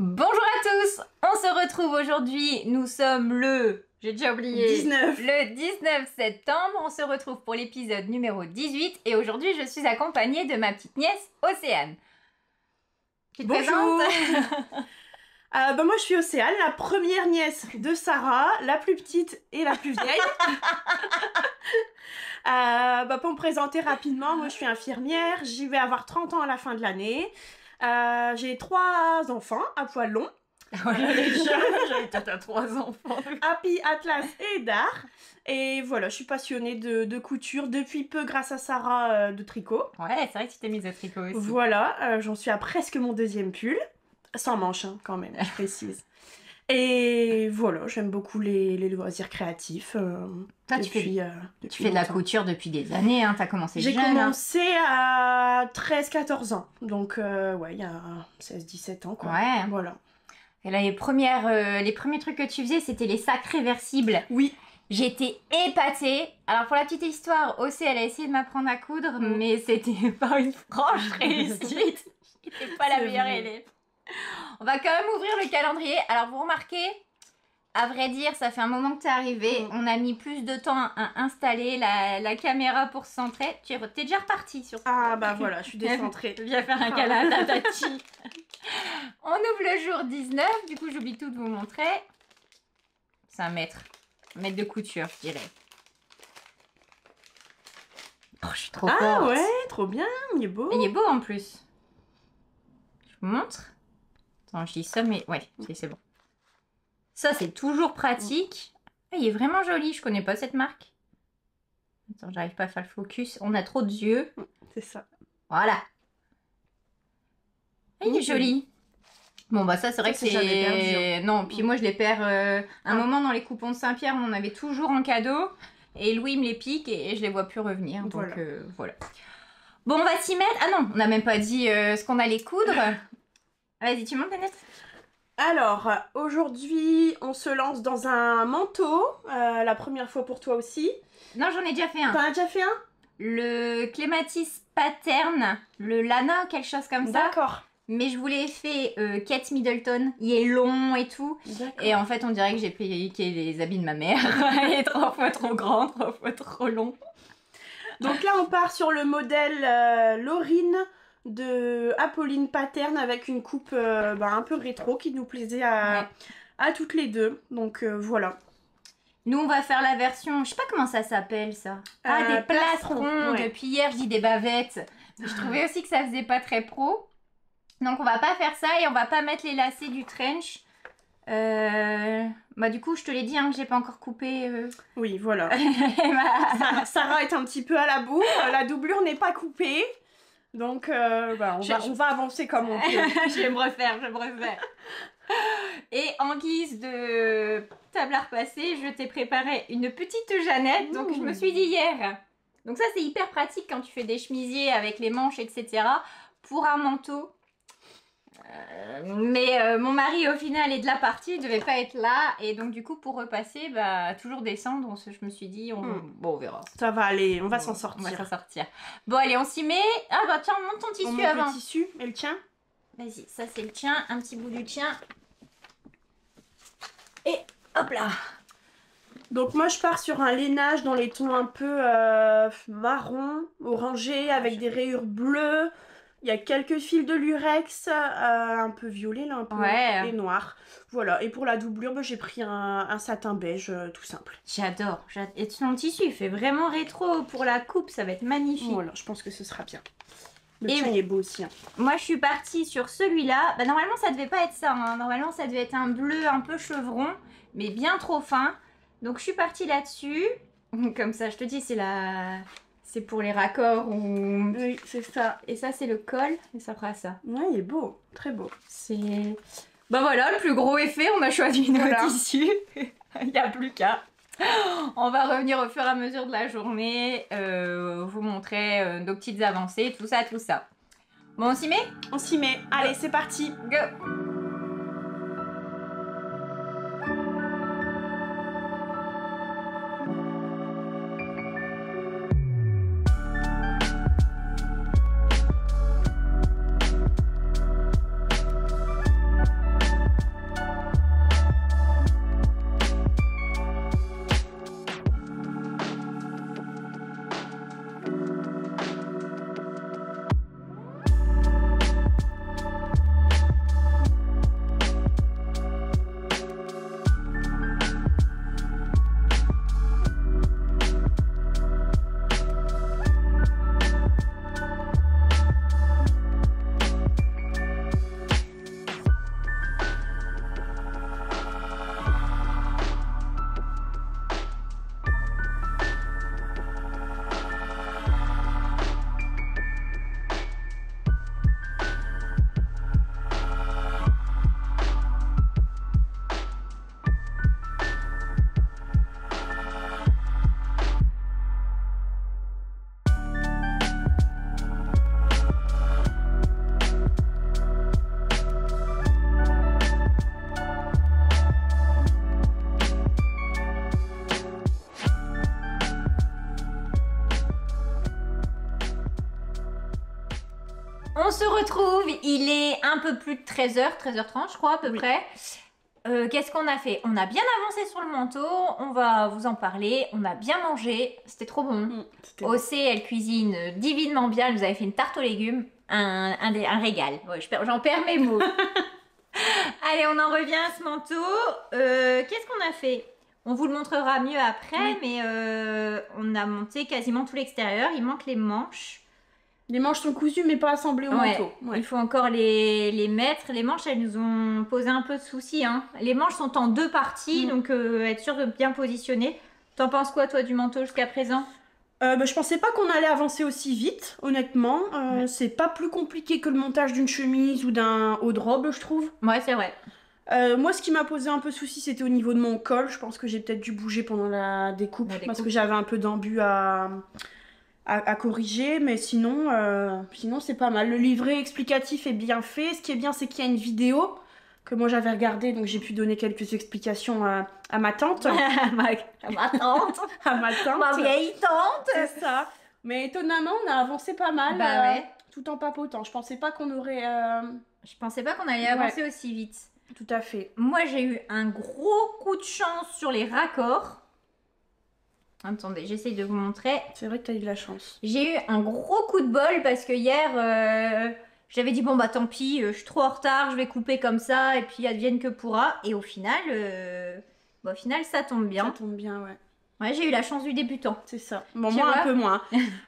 Bonjour à tous, on se retrouve aujourd'hui, nous sommes j'ai déjà oublié, 19. Le 19 septembre, on se retrouve pour l'épisode numéro 18 et aujourd'hui je suis accompagnée de ma petite nièce Océane. Tu te Bonjour. présentes? Moi je suis Océane, la première nièce de Sarah, la plus petite et la plus vieille. Pour me présenter rapidement, moi je suis infirmière, j'y vais avoir 30 ans à la fin de l'année. J'ai 3 enfants à poil long. J'avais peut-être 3 enfants. Happy, Atlas et Dar. Et voilà, je suis passionnée de couture depuis peu grâce à Sarah de tricot. Ouais, c'est vrai que tu t'es mise au tricot aussi. Voilà, j'en suis à presque mon 2e pull. Sans manche, hein, quand même, je précise. Et voilà, j'aime beaucoup les loisirs créatifs. Toi, tu fais de la couture depuis des années, hein, t'as commencé jeune. J'ai commencé à 13-14 ans, donc ouais, il y a 16-17 ans, quoi. Ouais. Voilà. Et là, les premiers trucs que tu faisais, c'était les sacs réversibles. Oui. J'étais épatée. Alors, pour la petite histoire, Océ, elle a essayé de m'apprendre à coudre, mais c'était pas une franche réussite. J'étais pas la meilleure élève. On va quand même ouvrir le calendrier. Alors, vous remarquez, à vrai dire, ça fait un moment que t'es arrivé. On a mis plus de temps à installer la caméra pour se centrer. T'es déjà repartie sur Ah bah voilà, je suis décentrée. Viens faire un câlin à ta tati. On ouvre le jour 19. Du coup, j'oublie tout de vous montrer. C'est un mètre de couture, je dirais. Oh, je suis trop forte. Ah ouais, trop bien, il est beau. Il est beau en plus. Je vous montre. Attends, je dis ça, mais ouais, c'est bon. Ça, c'est toujours pratique. Ah, il est vraiment joli. Je connais pas cette marque. Attends, j'arrive pas à faire le focus. On a trop d'yeux. C'est ça. Voilà. Ah, il est joli. Bon, bah ça, c'est vrai que c'est... jamais perdu. Non, puis moi, je les perds... un moment, dans les coupons de Saint-Pierre, on en avait toujours en cadeau. Et Louis me les pique et je les vois plus revenir. Donc, voilà. Bon, on va s'y mettre. Ah non, on n'a même pas dit ce qu'on allait coudre. Vas-y, tu montes, Annette. Alors, aujourd'hui, on se lance dans un manteau. La première fois pour toi aussi. Non, j'en ai déjà fait un. T'en as déjà fait un? Le Clématis Pattern, le Lana, quelque chose comme ça. D'accord. Mais je vous l'ai fait Kate Middleton. Il est long et tout. Et en fait, on dirait que j'ai piqué les habits de ma mère. Il est 3 fois trop grand, 3 fois trop long. Donc là, on part sur le modèle Laurine de Apolline Pattern avec une coupe un peu rétro qui nous plaisait à toutes les deux. Donc voilà. Nous, on va faire la version, je sais pas comment ça s'appelle ça. Des plastrons. Ouais. Depuis hier, je dis des bavettes. Je trouvais aussi que ça faisait pas très pro. Donc on va pas faire ça et on va pas mettre les lacets du trench. Du coup, je te l'ai dit que j'ai pas encore coupé. Oui, voilà. Sarah est un petit peu à la bourre. La doublure n'est pas coupée. Donc, on va avancer comme on peut. Je vais me refaire. Et en guise de table à repasser, je t'ai préparé une petite Jeannette. Donc, je me suis dit hier. Donc ça, c'est hyper pratique quand tu fais des chemisiers avec les manches, etc. Pour un manteau. Mais mon mari, au final, est de la partie. Il devait pas être là. Et donc, du coup, pour repasser, toujours descendre. Je me suis dit, on verra. Ça va aller, on va s'en sortir. On va s'en sortir. Bon, allez, on s'y met. Ah, bah tiens, monte ton tissu avant. Le tissu et le tien. Vas-y, ça c'est le tien. Un petit bout du tien. Et hop là. Donc moi, je pars sur un lainage dans les tons un peu marron, orangé, avec des rayures bleues. Il y a quelques fils de lurex, un peu violet là, un peu, et noir. Voilà, et pour la doublure, j'ai pris un satin beige tout simple. J'adore. Et ton tissu, il fait vraiment rétro pour la coupe, ça va être magnifique. Voilà, je pense que ce sera bien. Le tien, il est beau aussi. Hein. Moi, je suis partie sur celui-là. Normalement, ça devait pas être ça. Hein. Normalement, ça devait être un bleu un peu chevron, mais bien trop fin. Donc, je suis partie là-dessus. Comme ça, je te dis, c'est pour les raccords ou... Oui, c'est ça. Et ça, c'est le col. Et ça fera ça. Ouais, il est beau. Très beau. C'est... voilà, le plus gros effet. On a choisi nos tissus. Il n'y a plus qu'à. On va revenir au fur et à mesure de la journée. Vous montrer nos petites avancées. Tout ça, tout ça. Bon, on s'y met? On s'y met. Allez, c'est parti. Go! retrouve, il est un peu plus de 13h, 13h30 je crois à peu près. Qu'est-ce qu'on a fait? On a bien avancé sur le manteau, on va vous en parler. On a bien mangé, c'était trop bon. OC, elle cuisine divinement bien, elle nous avait fait une tarte aux légumes, un régal. Ouais, j'en perds mes mots. Allez, on en revient à ce manteau. Qu'est-ce qu'on a fait? On vous le montrera mieux après, mais on a monté quasiment tout l'extérieur. Il manque les manches. Les manches sont cousues mais pas assemblées au manteau. Ouais. Il faut encore les mettre. Les manches, elles nous ont posé un peu de soucis. Hein. Les manches sont en 2 parties, donc être sûr de bien positionner. T'en penses quoi, toi, du manteau jusqu'à présent? Je pensais pas qu'on allait avancer aussi vite, honnêtement. C'est pas plus compliqué que le montage d'une chemise ou d'un haut de robe, je trouve. Ouais, c'est vrai. Moi, ce qui m'a posé un peu souci, c'était au niveau de mon col. Je pense que j'ai peut-être dû bouger pendant la découpe, parce que j'avais un peu d'embu à corriger, mais sinon c'est pas mal. Le livret explicatif est bien fait. Ce qui est bien, c'est qu'il y a une vidéo que moi j'avais regardée, donc j'ai pu donner quelques explications à ma tante. à ma tante. À ma tante. Ma vieille tante. C'est ça. Mais étonnamment, on a avancé pas mal, ouais. tout en papotant. Je pensais pas qu'on aurait... Je pensais pas qu'on allait avancer aussi vite. Tout à fait. Moi, j'ai eu un gros coup de chance sur les raccords. Attendez, j'essaye de vous montrer. C'est vrai que t'as eu de la chance. J'ai eu un gros coup de bol parce que hier, j'avais dit bon bah tant pis, je suis trop en retard, je vais couper comme ça et puis advienne que pourra. Et au final, ça tombe bien. Ça tombe bien, ouais. Ouais, j'ai eu la chance du débutant. C'est ça. Bon, moi un peu moins.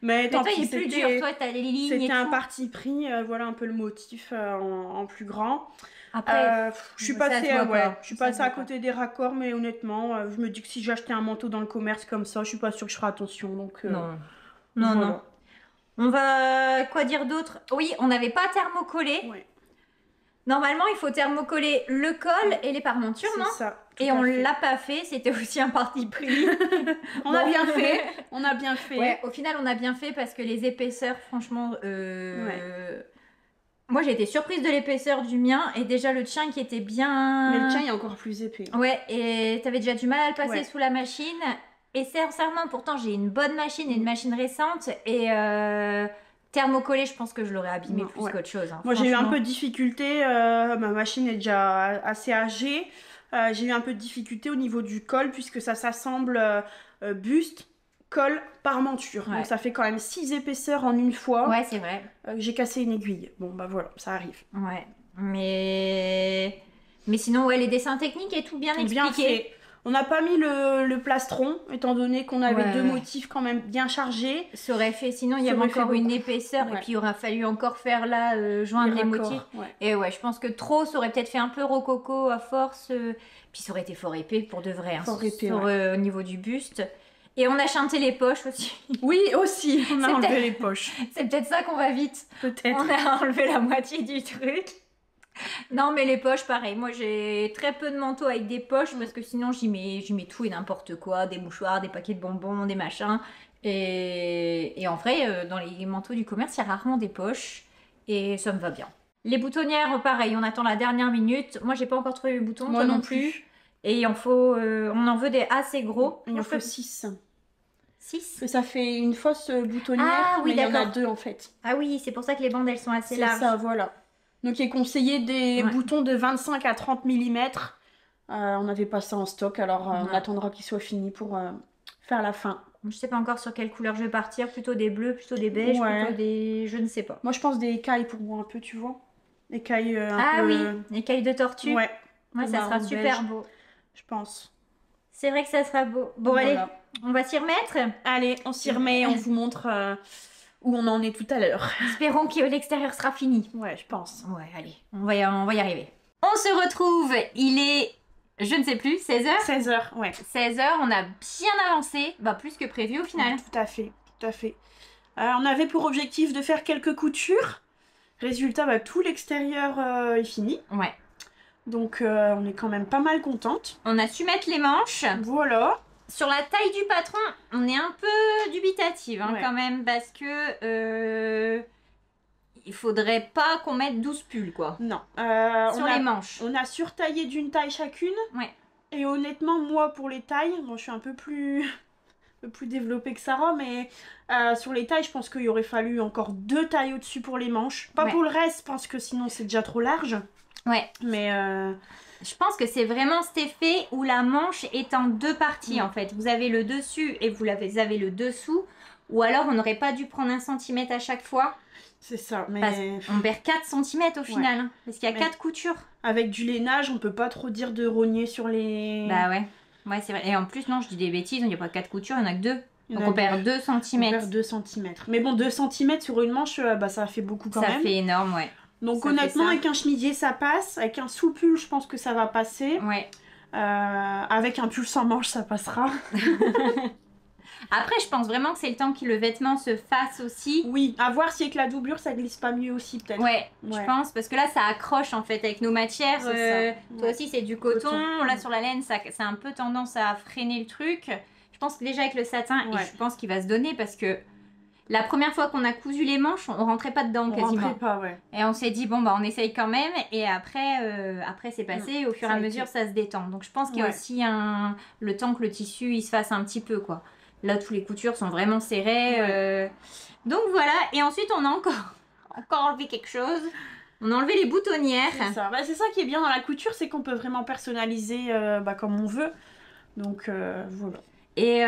Mais tant toi, pis, il est plus dur. Toi, t'as les lignes et tout. C'était un parti pris. Voilà un peu le motif en plus grand. Après, je suis passée, à côté des raccords, mais honnêtement, je me dis que si j'achetais un manteau dans le commerce comme ça, je suis pas sûre que je ferai attention. Donc, non. Voilà. On va... Quoi dire d'autre? Oui, on n'avait pas thermocollé. Ouais. Normalement, il faut thermocoller le col et les parmentures, non? C'est ça. Et on l'a pas fait, c'était aussi un parti pris. On a bien fait. On a bien fait. Ouais, au final, on a bien fait parce que les épaisseurs, franchement... Moi, j'ai été surprise de l'épaisseur du mien et déjà le tien qui était bien... Mais le tien est encore plus épais. Ouais, et t'avais déjà du mal à le passer sous la machine. Et sincèrement, pourtant, j'ai une bonne machine et une machine récente. Et thermocollé, je pense que je l'aurais abîmé plus qu'autre chose. Hein, moi, j'ai eu un peu de difficulté. Ma machine est déjà assez âgée. J'ai eu un peu de difficulté au niveau du col puisque ça s'assemble buste, col, parmenture. Donc ça fait quand même 6 épaisseurs en une fois. Ouais, c'est vrai. J'ai cassé une aiguille. Bon, bah voilà, ça arrive. Ouais, mais sinon, les dessins techniques et tout bien expliqué. Bien fait. On n'a pas mis le plastron, étant donné qu'on avait 2 motifs quand même bien chargés. Ça aurait fait, sinon il y avait encore une épaisseur et puis il aurait fallu encore faire là, joindre les motifs. Et je pense que trop, ça aurait peut-être fait un peu rococo à force. Puis ça aurait été fort épais pour de vrai, hein, au niveau du buste. Et on a chanté les poches aussi. Oui, aussi, on a enlevé les poches. C'est peut-être ça qu'on va vite. Peut-être. On a enlevé la moitié du truc. Non, mais les poches, pareil. Moi, j'ai très peu de manteaux avec des poches parce que sinon, j'y mets tout et n'importe quoi. Des mouchoirs, des paquets de bonbons, des machins. Et en vrai, dans les manteaux du commerce, il y a rarement des poches. Et ça me va bien. Les boutonnières, pareil. On attend la dernière minute. Moi, j'ai pas encore trouvé les boutons. Moi toi non plus. Et on en veut des assez gros. Il en faut 6. 6 que ça fait une fausse boutonnière, mais il y en a 2 en fait. Ah oui, c'est pour ça que les bandes, elles sont assez larges. C'est ça, voilà. Donc il est conseillé des boutons de 25 à 30 mm. On n'avait pas ça en stock, alors on attendra qu'il soit fini pour faire la fin. Je sais pas encore sur quelle couleur je vais partir, plutôt des bleus, plutôt des beiges, plutôt des... je ne sais pas. Moi je pense des écailles pour moi un peu, tu vois. Écailles oui, écailles de tortue. Ouais. Ouais, ça sera super beau. Je pense. C'est vrai que ça sera beau. Bon, allez, on va s'y remettre. Allez, on s'y remet, on vous montre où on en est tout à l'heure. Espérons que l'extérieur sera fini. Ouais, je pense. Ouais, allez, on va y arriver. On se retrouve, il est, je ne sais plus, 16h 16h, ouais. 16h, on a bien avancé, plus que prévu au final. Tout à fait, tout à fait. On avait pour objectif de faire quelques coutures. Résultat, tout l'extérieur est fini. Ouais. Donc on est quand même pas mal contente. On a su mettre les manches. Voilà. Sur la taille du patron, on est un peu dubitative quand même parce que il faudrait pas qu'on mette 12 pulls quoi. Non. Sur les manches. On a surtaillé d'une taille chacune. Ouais. Et honnêtement, moi pour les tailles, je suis un peu plus peu plus développée que Sarah, mais sur les tailles, je pense qu'il aurait fallu encore 2 tailles au-dessus pour les manches. Pas pour le reste, parce que sinon c'est déjà trop large. Ouais. Mais je pense que c'est vraiment cet effet où la manche est en 2 parties en fait. Vous avez le dessus et vous avez le dessous. Ou alors on n'aurait pas dû prendre 1 cm à chaque fois. C'est ça, mais... On perd 4 cm au final, hein, parce qu'il y a 4 coutures. Avec du lainage, on peut pas trop dire de rogner sur les... Bah ouais, ouais c'est vrai. Et en plus, non, je dis des bêtises, il n'y a pas 4 coutures, il n'y en a que 2. Donc on perd 2 cm. On perd 2 cm. Mais bon, 2 cm sur une manche, bah, ça fait beaucoup quand même. Ça fait énorme, ouais. Donc honnêtement, avec un chemisier, ça passe. Avec un sous-pull, je pense que ça va passer. Ouais. Avec un pull sans manche, ça passera. Après, je pense vraiment que c'est le temps que le vêtement se fasse aussi. Oui, à voir si avec la doublure, ça glisse pas mieux aussi, peut-être. Ouais, je pense, parce que là, ça accroche en fait avec nos matières. Toi aussi, c'est du coton. Là, sur la laine, ça a un peu tendance à freiner le truc. Je pense que déjà avec le satin, et je pense qu'il va se donner parce que la première fois qu'on a cousu les manches, on rentrait pas dedans quasiment. On rentrait pas, ouais. Et on s'est dit, bon, bah, on essaye quand même. Et après c'est passé. Au fur et à mesure, ça se détend. Donc, je pense qu'il y a aussi le temps que le tissu, il se fasse un petit peu, quoi. Là, tous les coutures sont vraiment serrées. Donc voilà. Et ensuite, on a encore enlevé quelque chose. On a enlevé les boutonnières. C'est ça. Bah, c'est ça qui est bien dans la couture, c'est qu'on peut vraiment personnaliser comme on veut. Donc voilà. Et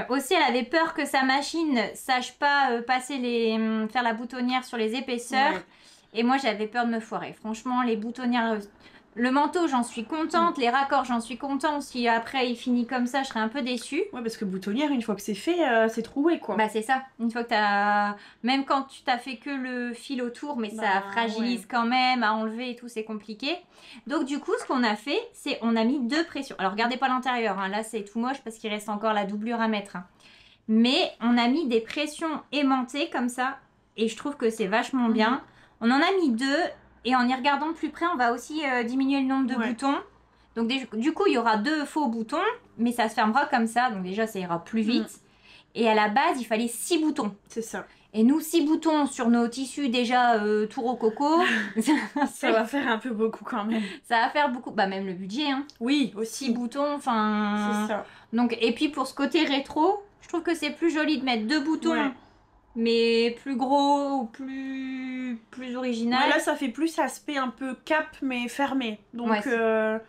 aussi, elle avait peur que sa machine sache pas faire la boutonnière sur les épaisseurs. Ouais. Et moi, j'avais peur de me foirer. Franchement, les boutonnières... Le manteau, j'en suis contente. Les raccords, j'en suis contente. Si après, il finit comme ça, je serais un peu déçue. Ouais, parce que boutonnière, une fois que c'est fait, c'est troué, quoi. Bah, c'est ça. Une fois que t'as... Même quand tu t'as fait que le fil autour, mais ça fragilise quand même, à enlever et tout, c'est compliqué. Donc, du coup, ce qu'on a fait, c'est on a mis 2 pressions. Alors, regardez pas l'intérieur. Hein. Là, c'est tout moche parce qu'il reste encore la doublure à mettre. Hein. Mais on a mis des pressions aimantées comme ça. Et je trouve que c'est vachement bien. On en a mis 2. Et en y regardant de plus près, on va aussi diminuer le nombre de boutons. Donc du coup, il y aura 2 faux boutons, mais ça se fermera comme ça. Donc déjà, ça ira plus vite. Et à la base, il fallait 6 boutons. C'est ça. Et nous, 6 boutons sur nos tissus déjà tout rococo. Ça va faire un peu beaucoup quand même. Ça va faire beaucoup. Bah même le budget. Hein. Oui, aussi. 6 boutons, enfin... C'est ça. Donc, et puis pour ce côté rétro, je trouve que c'est plus joli de mettre 2 boutons. Ouais. Mais plus gros ou plus original. Ouais, là, ça fait plus aspect un peu cap, mais fermé. Donc, c'est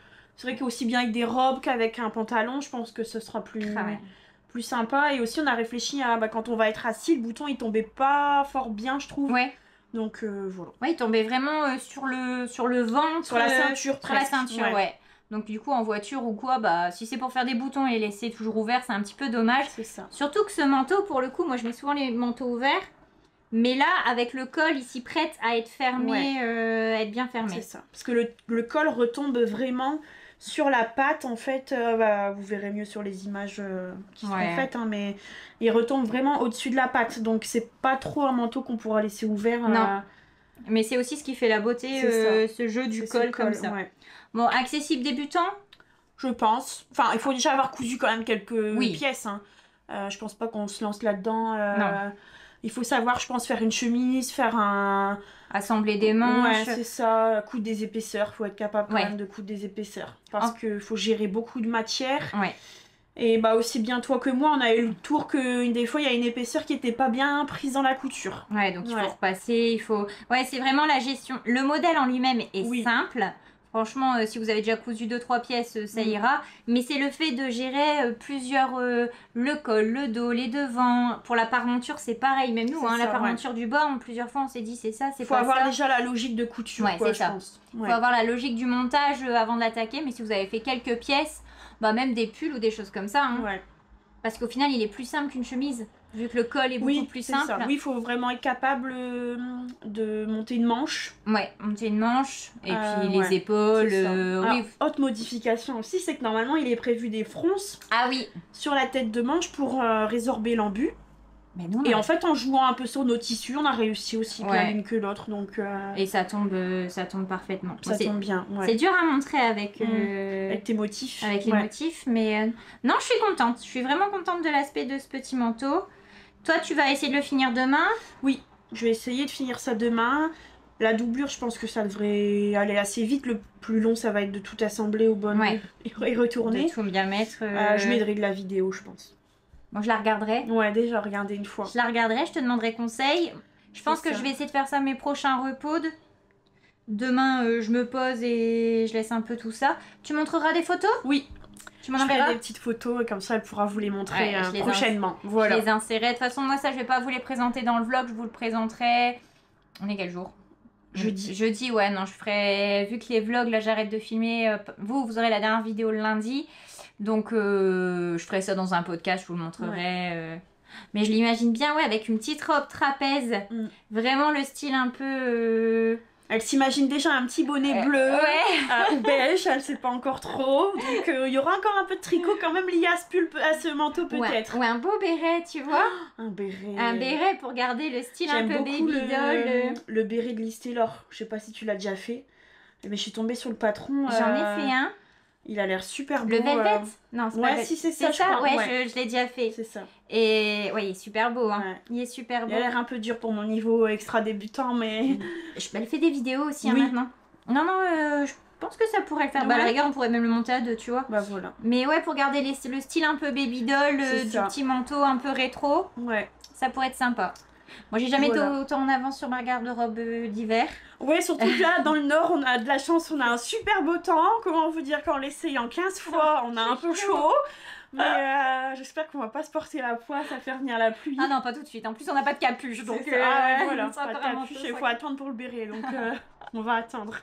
vrai qu'aussi bien avec des robes qu'avec un pantalon, je pense que ce sera plus sympa. Et aussi, on a réfléchi à quand on va être assis, le bouton, il tombait pas fort bien, je trouve. Ouais. Donc, voilà. Ouais, il tombait vraiment sur le ventre. Sur la ceinture, presque. Sur la ceinture, ouais. Donc du coup en voiture ou quoi, bah si c'est pour faire des boutons et les laisser toujours ouverts, c'est un petit peu dommage. C'est ça. Surtout que ce manteau, pour le coup, moi je mets souvent les manteaux ouverts, mais là avec le col ici prête à être fermé, être bien fermé. C'est ça. Parce que le col retombe vraiment sur la patte en fait. Vous verrez mieux sur les images qui seront faites, hein, mais il retombe vraiment au-dessus de la patte. Donc c'est pas trop un manteau qu'on pourra laisser ouvert. Non. Mais c'est aussi ce qui fait la beauté, ce jeu du col comme ça. Ouais. Bon, accessible débutant, je pense. Enfin, il faut déjà avoir cousu quand même quelques pièces. Hein. Je pense pas qu'on se lance là-dedans. Il faut savoir, je pense, faire une chemise, faire un... Assembler des manches. Ouais, c'est ça. Coudre des épaisseurs. Il faut être capable quand même de coudre des épaisseurs. Parce qu'il faut gérer beaucoup de matière. Ouais. Et bah aussi bien toi que moi, on a eu le tour que des fois, il y a une épaisseur qui était pas bien prise dans la couture. Ouais, donc il faut repasser, il faut... Ouais, c'est vraiment la gestion. Le modèle en lui-même est simple. Franchement, si vous avez déjà cousu 2-3 pièces, ça ira. Mais c'est le fait de gérer plusieurs... le col, le dos, les devants. Pour la parmenture, c'est pareil. Même nous, la parmenture du bas, plusieurs fois, on s'est dit c'est ça, c'est pas ça. Faut avoir déjà la logique de couture, quoi, je pense. Faut avoir la logique du montage avant de l'attaquer. Mais si vous avez fait quelques pièces, bah même des pulls ou des choses comme ça. Hein. Ouais. Parce qu'au final, il est plus simple qu'une chemise. Vu que le col est beaucoup plus simple. Ça. Oui, il faut vraiment être capable de monter une manche. Ouais, monter une manche. Et puis les épaules. Alors, autre modification aussi, c'est que normalement, il est prévu des fronces sur la tête de manche pour résorber l'embu. Mais non, et en fait, en jouant un peu sur nos tissus, on a réussi aussi bien l'une que l'autre. Donc, et ça tombe parfaitement. Ça tombe bien. Ouais. C'est dur à montrer avec tes motifs. Avec les motifs, mais non, je suis contente. Je suis vraiment contente de l'aspect de ce petit manteau. Toi, tu vas essayer de le finir demain? Oui, je vais essayer de finir ça demain. La doublure, je pense que ça devrait aller assez vite. Le plus long, ça va être de tout assembler au bon et retourner. De tout bien mettre. Je mettrai de la vidéo, je pense. Moi, je la regarderai. Ouais, déjà, regardez une fois. Je la regarderai, je te demanderai conseil. Je pense que ça. je vais essayer de faire ça mes prochains repos. Demain, je me pose et je laisse un peu tout ça. Tu montreras des photos? Oui. Tu m'en Je ferai enverras? des petites photos et comme ça, elle pourra vous les montrer Ouais, je les prochainement. Je Voilà. les insérerai. De toute façon, moi, ça, je vais pas vous les présenter dans le vlog. Je vous le présenterai. On est quel jour? Jeudi. Jeudi, ouais, non, je ferai. Vu que les vlogs, là, j'arrête de filmer. Vous aurez la dernière vidéo le lundi. Donc, je ferai ça dans un podcast. Je vous le montrerai. Ouais. Mais je l'imagine bien, ouais, avec une petite robe trapèze. Vraiment le style un peu. Elle s'imagine déjà un petit bonnet bleu Ouais. ou beige, elle sait pas encore trop. Donc il y aura encore un peu de tricot quand même lié à ce pull, à ce manteau peut-être. Ou un beau béret, tu vois. Un béret. Un béret pour garder le style un peu baby doll. Le béret de Liz Taylor. Je sais pas si tu l'as déjà fait. Mais je suis tombée sur le patron. J'en ai fait un. Il a l'air super beau. Le velvet? Non, c'est pas Ouais, velvet. si c'est ça, je ça crois. Ouais, je l'ai déjà fait. C'est ça. Et ouais, il est super beau. Hein. Ouais. Il est super beau. Il a l'air un peu dur pour mon niveau extra débutant, mais... Elle fait des vidéos aussi hein, Oui. maintenant. Non, je pense que ça pourrait le faire. Ouais. Bah, à la rigueur, on pourrait même le monter à deux, tu vois. Bah voilà. Mais ouais, pour garder le style un peu baby doll, C'est du ça. petit manteau un peu rétro, Ouais. ça pourrait être sympa. Moi, j'ai jamais été Voilà. autant en avance sur ma garde-robe d'hiver. Ouais, surtout que là, dans le Nord, on a de la chance, on a un super beau temps. Comment vous dire qu'en l'essayant 15 fois, on a un peu chaud. Mais j'espère qu'on va pas se porter la poisse à faire venir la pluie. Ah non, pas tout de suite. En plus, on n'a pas de capuche, donc voilà, c'est encore un manteau, il faut attendre pour le béret, donc on va attendre.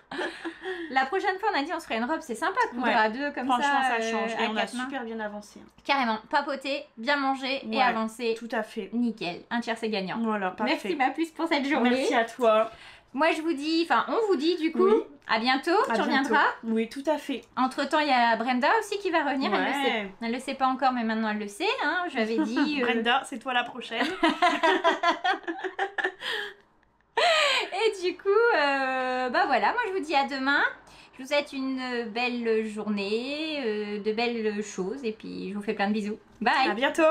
La prochaine fois, on a dit on se ferait une robe, c'est sympa de coudre Ouais. à deux comme Franchement, ça. ça change et à on a quatre mains. super bien avancé. Carrément, papoter, bien manger et Ouais. avancer. Tout à fait. Nickel, un tiers c'est gagnant. Voilà, parfait. Merci ma puce pour cette journée. Merci à toi. Moi je vous dis, enfin on vous dit du coup, Oui. à bientôt, À tu bientôt. reviendras. Oui, tout à fait. Entre temps il y a Brenda aussi qui va revenir, Ouais. elle le sait pas encore mais maintenant elle le sait, hein. Je lui avais dit. Brenda, c'est toi la prochaine. Et du coup, bah voilà, moi je vous dis à demain. Je vous souhaite une belle journée, de belles choses et puis je vous fais plein de bisous. Bye. À bientôt.